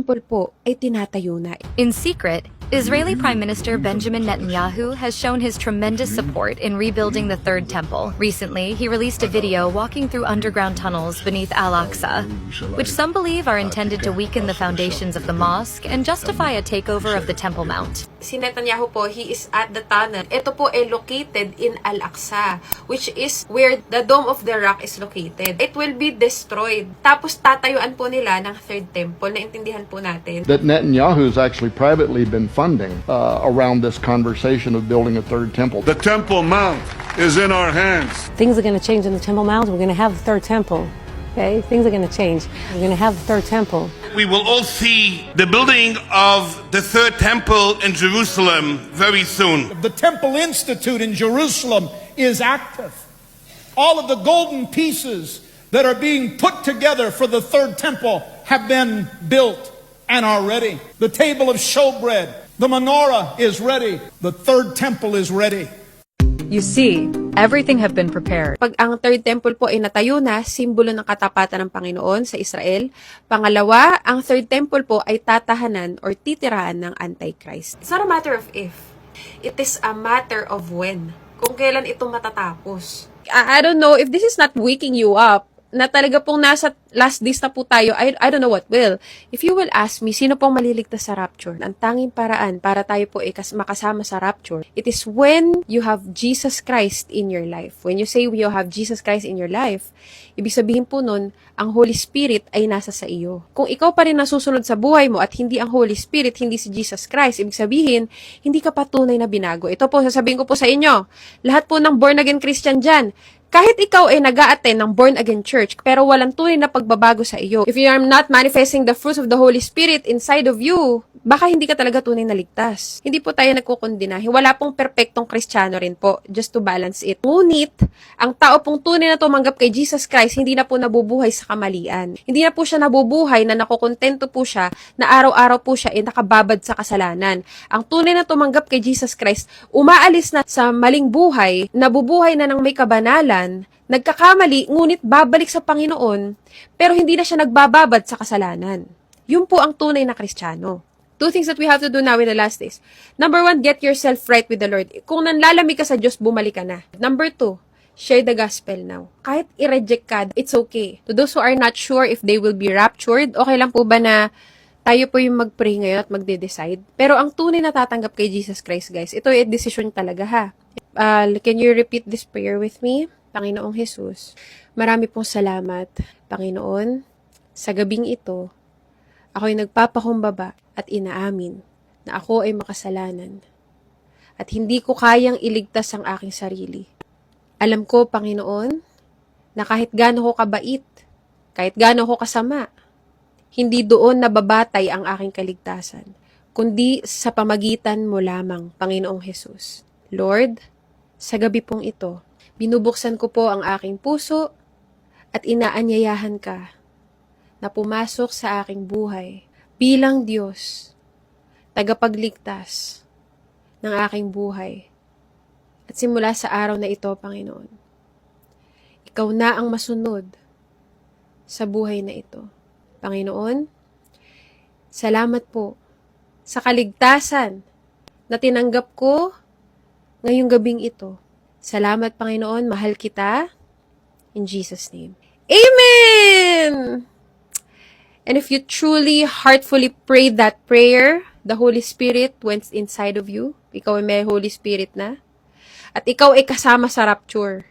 temple po ay tinatayo na. In secret, Israeli Prime Minister Benjamin Netanyahu has shown his tremendous support in rebuilding the Third Temple. Recently, he released a video walking through underground tunnels beneath Al-Aqsa, which some believe are intended to weaken the foundations of the mosque and justify a takeover of the Temple Mount. Si Netanyahu po, he is at the tunnel. Ito po ay located in Al-Aqsa, which is where the Dome of the Rock is located. It will be destroyed. Tapos tatayuan po nila ng Third Temple. Naintindihan po natin. That Netanyahu has actually privately been funding around this conversation of building a third temple. The Temple Mount is in our hands. Things are going to change in the Temple Mount. We're going to have the third temple. Okay? Things are going to change. We're going to have the third temple. We will all see the building of the third temple in Jerusalem very soon. The Temple Institute in Jerusalem is active. All of the golden pieces that are being put together for the third temple have been built and are ready. The table of showbread, the menorah is ready. The third temple is ready. You see, everything have been prepared. Pag ang Third Temple po ay natayo na, simbolo ng katapatan ng Panginoon sa Israel. Pangalawa, ang Third Temple po ay tatahanan or titiraan ng Antichrist. It's not a matter of if. It is a matter of when. Kung kailan ito matatapos. I don't know if this is not waking you up, na talaga pong nasa last days na po tayo, I don't know what will. If you will ask me, sino pong maliligtas sa rapture? Ang tanging paraan para tayo po ay makasama sa rapture, it is when you have Jesus Christ in your life. When you say you have Jesus Christ in your life, ibig sabihin po nun, ang Holy Spirit ay nasa sa iyo. Kung ikaw pa rin nasusunod sa buhay mo at hindi ang Holy Spirit, hindi si Jesus Christ, ibig sabihin, hindi ka patunay na binago. Ito po, sasabihin ko po sa inyo, lahat po ng born-again Christian dyan, kahit ikaw ay nag-a-attend ng born-again church, pero walang tunay na pagbabago sa iyo, if you are not manifesting the fruits of the Holy Spirit inside of you, baka hindi ka talaga tunay na ligtas. Hindi po tayo nagkukondena. Wala pong perpektong Kristiyano rin po, just to balance it. Ngunit, ang tao pong tunay na tumanggap kay Jesus Christ, hindi na po nabubuhay sa kamalian. Hindi na po siya nabubuhay na nakukontento po siya, na araw-araw po siya ay nakababad sa kasalanan. Ang tunay na tumanggap kay Jesus Christ, umaalis na sa maling buhay, nabubuhay na ng may kabanalan, nagkakamali, ngunit babalik sa Panginoon, pero hindi na siya nagbababad sa kasalanan. Yun po ang tunay na Kristiyano. Two things that we have to do now in the last days. Number one, get yourself right with the Lord. Kung nanlalamig ka sa Diyos, bumalik ka na. Number two, share the gospel now. Kahit i-reject ka, it's okay. To those who are not sure if they will be raptured, okay lang po ba na tayo po yung mag-pray ngayon at magde-decide? Pero ang tunay na tatanggap kay Jesus Christ, guys, ito ay decision talaga ha. Can you repeat this prayer with me? Panginoong Jesus, marami pong salamat, Panginoon, sa gabing ito, ako'y nagpapakumbaba at inaamin na ako ay makasalanan at hindi ko kayang iligtas ang aking sarili. Alam ko, Panginoon, na kahit gaano ko kabait, kahit gaano ko kasama, hindi doon nababatay ang aking kaligtasan, kundi sa pamagitan mo lamang, Panginoong Jesus. Lord, sa gabi pong ito, binubuksan ko po ang aking puso at inaanyayahan ka na pumasok sa aking buhay bilang Diyos, tagapagligtas ng aking buhay. At simula sa araw na ito, Panginoon, Ikaw na ang masunod sa buhay na ito. Panginoon, salamat po sa kaligtasan na tinanggap ko ngayong gabing ito. Salamat, Panginoon, mahal kita. In Jesus' name. Amen! And if you truly, heartfully prayed that prayer, the Holy Spirit went inside of you. Ikaw ay may Holy Spirit na. At ikaw ay kasama sa rapture.